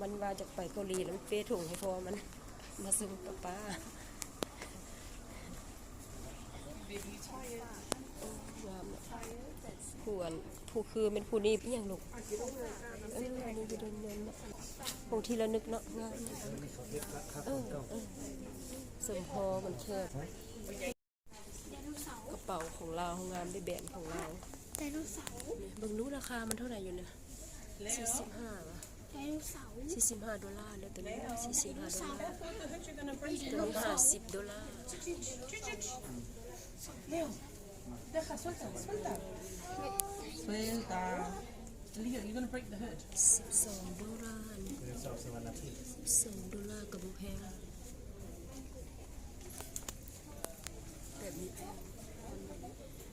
มันว่าจะไปเกาหลีแล้วมันเป้ถุงให้พอมันมาซื้อกับป้าผู้คือเป็นผู้นี้อย่างลูกอันนี้จะเดินคงทีละนึกเนาะงานสมพอมันแคบกระเป๋าของเรางานได้แบรนด์ของเราไดโนเสาร์เบิ่งรู้ราคามันเท่าไหร่อยู่เนี่ย45 ไดโนเสาร์$45แล้วตัวนี้$45ตัวนี้$50Deja, suelta. Suelta. Leo, you're gonna break the hood. $12กับบุแพงแบบนี้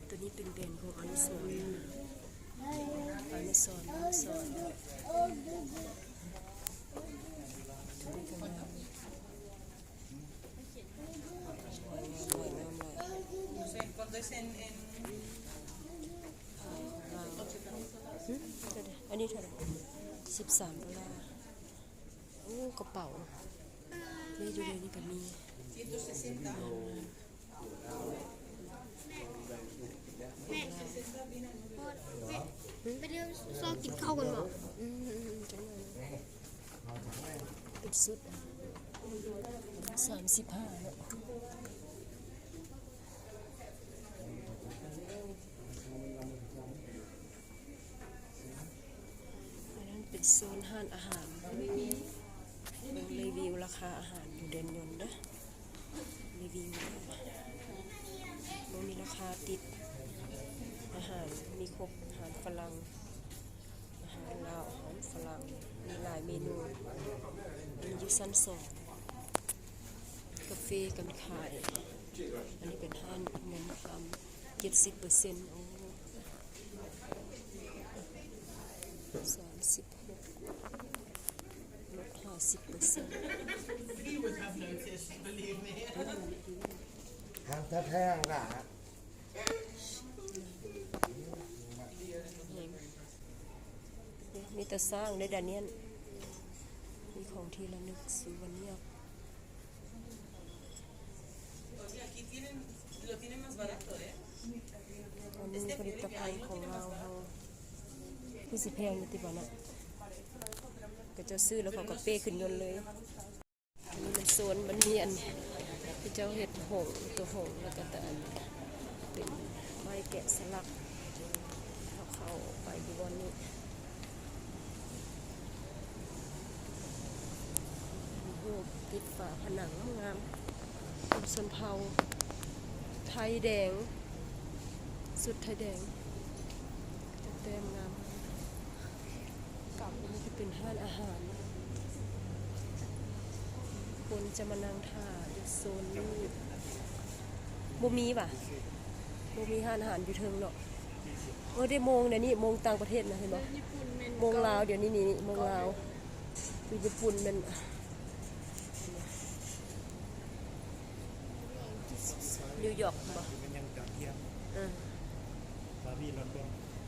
ตัวนี้เป็นแบรนด์ของอเมซอนอันนี้เท่าไหร่$13โอ้กระเป๋านี่ดูเลยนี่ก็มีไปเรื่องซอกินข้าวกันหรอเป็นสุด35แล้วเป็นโซนห้านอาหารรีวิวราคาอาหารอยู่เดือนยนต์นะรีวิวมันมีราคาติดอาหารมีครบอาหารฝรั่งอาหารลาวอาหารฝรั่งมีหลายเมนูมีอยู่ชั้น2กาแฟกันขายอันนี้เป็นห้านเงินคำ70%โอ้36ลด50% He would have noticed, believe me. ทางแท้ๆล่ะมีแต่สร้างได้ดาเนียนมีของที่ระลึกซูวาเนียร์อันนี้ผลิตภัณฑ์ของเราผู้สิแพงนิติบันนะก็จะซื้อแล้วเขาก็เป้ขึ้นยนต์เลยอันนี้มันโซนมันเนียนที่เจ้าเห็ดหงตัวหงแล้วก็แต่เป็นไม้แกะสลักเข้าไปที่บนนี้ติดฝาผนังงามเป็นชนเผ่าไทยแดงสุดไทยแดงเต็มงามกับอันนี้จะเป็นห้านอาหารคนจะมานั่งถ่ายโซนนี้บ่มีป่ะบ่มีห้านอาหารอยู่เทิงเนาะได้โมงเดี๋ยวนี้โมงต่างประเทศนะเห็นบ่โมงลาวเดี๋ยวนี้นี่โมงลาวอยู่ญี่ปุ่นมันนิวยอร์กบ่มันยังจอดเทียมปารีส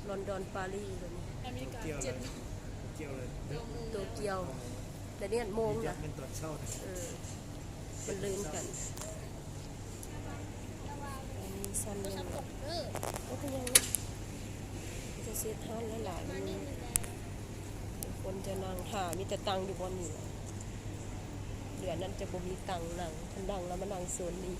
ลอนดอนปารีสเลยนี่โตเกียวเลยโตเกียวแต่เนี่ยโมงนะเป็นตอนเช้ามันลืมกันสั้นยังก็ยังจะเสียท่านหลายๆคนจะนั่งถ่ามีแต่ตังอยู่บนนี้เดือนนั้นจะบ่มีตังนั่งทันดังแล้วมานั่งโซนนี้